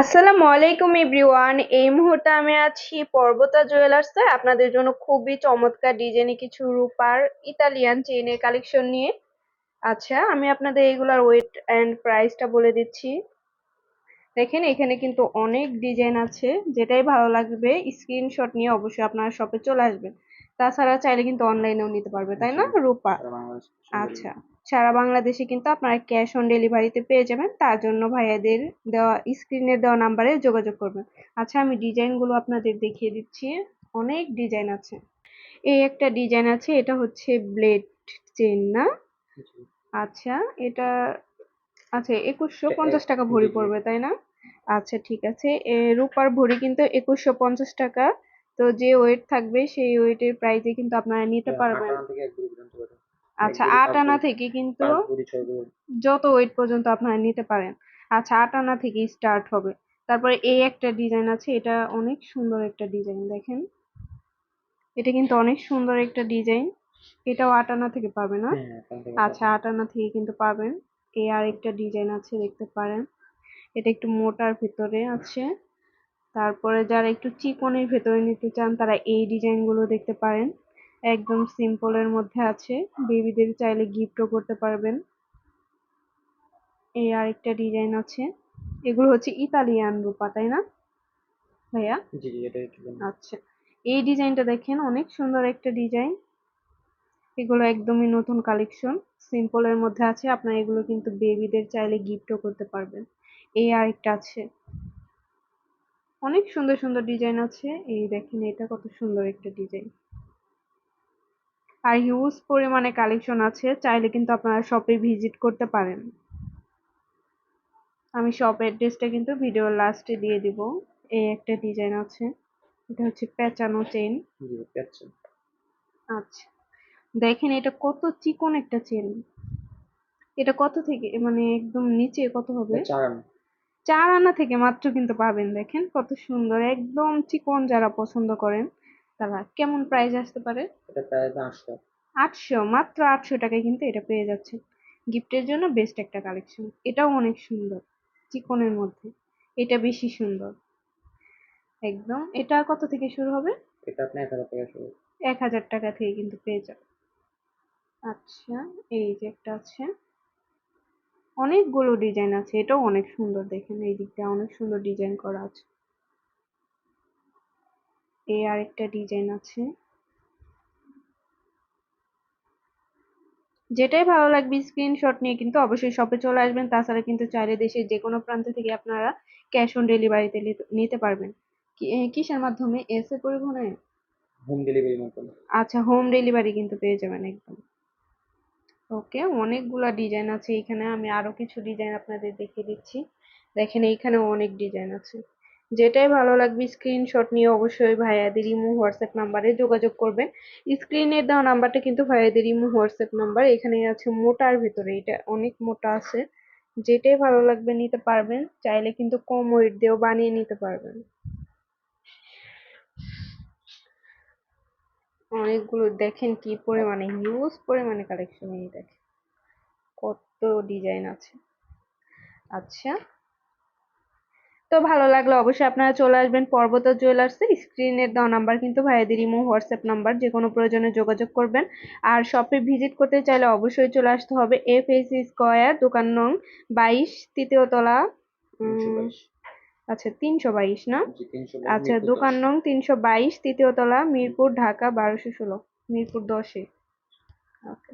আসসালামু আলাইকুম এভরিওয়ান। এই মুহূর্তে আমি আছি পর্বতা জুয়েলার্সে আপনাদের জন্য খুবই চমৎকার ডিজাইনে কিছু রূপার ইতালিয়ান চেইনের কালেকশন নিয়ে। আচ্ছা, আমি আপনাদের এগুলার ওয়েট এন্ড প্রাইসটা বলে দিচ্ছি। দেখেন এখানে কিন্তু অনেক ডিজাইন আছে, যেটাই ভালো লাগবে স্ক্রিনশট নিয়ে অবশ্যই আপনারা শপে চলে আসবেন। তাছাড়া চাইলে কিন্তু অনলাইনেও নিতে পারবে, তাই না রূপা? আচ্ছা, সারা বাংলাদেশে কিন্তু আপনারা ক্যাশ অন ডেলিভারিতে পেয়ে যাবেন। তার জন্য ভাইয়াদের দেওয়া স্ক্রিনে দেওয়া নাম্বারে যোগাযোগ করবেন। আচ্ছা, আমি ডিজাইনগুলো আপনাদের দেখিয়ে দিচ্ছি। অনেক ডিজাইন আছে। এই একটা ডিজাইন আছে, এটা হচ্ছে ব্লেড চেইন না? আচ্ছা, এটা আচ্ছা 2150 টাকা ভরি পড়বে, তাই না? আচ্ছা ঠিক আছে, রূপার ভরি কিন্তু 2150 টাকা। তো যে ওয়েট থাকবে সেই ওয়েটের প্রাইসে কিন্তু আপনারা নিতে পারবেন। আচ্ছা, 8 আনা থেকে কিন্তু যত ওয়েট পর্যন্ত আপনারা নিতে পারেন। আচ্ছা, 8 আনা থেকে স্টার্ট হবে। তারপরে এই একটা ডিজাইন আছে, এটা অনেক সুন্দর একটা ডিজাইন, দেখেন এটা কিন্তু অনেক সুন্দর একটা ডিজাইন। এটাও 8 আনা থেকে পাবেন না? আচ্ছা, 8 আনা থেকে কিন্তু পাবেন। এই আরেকটা ডিজাইন আছে, দেখতে পারেন। এটা একটু মোটার ভিতরে আছে। তারপরে যারা একটু চিকনের ভেতরে নিতে চান তারা এই ডিজাইন গুলো দেখতে পারেন। একদম সিম্পলের মধ্যে আছে, বেবিদের চাইলে গিফটও করতে পারবেন। এই আরেকটা ডিজাইন আছে, এগুলো হচ্ছে ইতালিয়ান রূপা, তাই না ভাইয়া? আচ্ছা, এই ডিজাইনটা দেখেন অনেক সুন্দর একটা ডিজাইন। এগুলো একদমই নতুন কালেকশন, সিম্পলের মধ্যে আছে। আপনারা এগুলো কিন্তু বেবিদের চাইলে গিফটও করতে পারবেন। এই আরেকটা আছে, অনেক সুন্দর সুন্দর ডিজাইন আছে। এই দেখেন এটা কত সুন্দর একটা ডিজাইন, আর হিউজ পরিমাণে কালেকশন আছে। চাইলে কিন্তু আপনারা শপে ভিজিট করতে পারেন। আমি শপ অ্যাড্রেসটা কিন্তু ভিডিওর লাস্টে দিয়ে দিব। এই একটা ডিজাইন আছে, এটা হচ্ছে পেঁচানো চেইন। আচ্ছা, দেখেন এটা কত চিকন একটা চেইন। এটা কত থেকে মানে একদম নিচে কত হবে? 4 আনা থেকে মাত্র কিন্তু পাবেন। দেখেন কত সুন্দর, একদম চিকন। যারা পছন্দ করেন তারা কেমন প্রাইস আসতে পারে? 800, মাত্র 800 টাকায় কিন্তু এটা পেয়ে যাচ্ছেন। গিফটের জন্য বেস্ট একটা কালেকশন। এটাও অনেক সুন্দর, চিকনের মধ্যে। এটা বেশি সুন্দর একদম। এটা কত থেকে শুরু হবে? 1000 টাকা থেকে কিন্তু পেয়ে যাবে। আচ্ছা, এই যে একটা আছে, অনেকগুলো ডিজাইন আছে। এটাও অনেক সুন্দর, দেখেন এই দিকটা অনেক সুন্দর ডিজাইন করা আছে। এই আরেকটা ডিজাইন আছে, যেটাই ভালো লাগবে স্ক্রিনশট নিয়ে কিন্তু অবশ্যই শপে চলে আসবেন। তাছাড়া কিন্তু চাইলে দেশের যে কোনো প্রান্ত থেকে আপনারা ক্যাশ অন ডেলিভারিতে নিতে পারবেন। কিসের মাধ্যমে? এস এ পরিবহনে? আচ্ছা, হোম ডেলিভারি কিন্তু পেয়ে যাবেন একদম। ওকে, অনেকগুলা ডিজাইন আছে এখানে। আমি আরো কিছু ডিজাইন আপনাদের দেখিয়ে দিচ্ছি। দেখেন এইখানে অনেক ডিজাইন আছে, যেটাই ভালো লাগবে স্ক্রিনশট নিয়ে অবশ্যই ভাইয়াদের ইমো হোয়াটসঅ্যাপ নাম্বারে যোগাযোগ করবেন। স্ক্রিনে দেওয়া নাম্বারটা কিন্তু ভাইয়াদের ইমো হোয়াটসঅ্যাপ নাম্বার। এখানে আছে মোটার ভিতরে, এটা অনেক মোটা আছে। যেটাই ভালো লাগবে নিতে পারবেন। চাইলে কিন্তু কম ওয়েট দিয়েও বানিয়ে নিতে পারবেন। অনেকগুলো, দেখেন কি পরিমাণে হিউজ পরিমাণে কালেকশন। এই দেখেন কত ডিজাইন আছে। আচ্ছা, তো ভালো লাগলে অবশ্যই আপনারা চলে আসবেন পর্বতা জুয়েলার্সে। স্ক্রিনের দেওয়া নাম্বার কিন্তু ভাইয়াদের ইমো হোয়াটসঅ্যাপ নাম্বার, যে কোনো প্রয়োজনে যোগাযোগ করবেন। আর শপে ভিজিট করতে চাইলে অবশ্যই চলে আসতে হবে FAC স্কয়ার, দোকান নং 22, তৃতীয় তলা। আচ্ছা 322 না? আচ্ছা, দোকান নং 322, তৃতীয় তলা, মিরপুর, ঢাকা 1216, মিরপুর 10-এ। ওকে।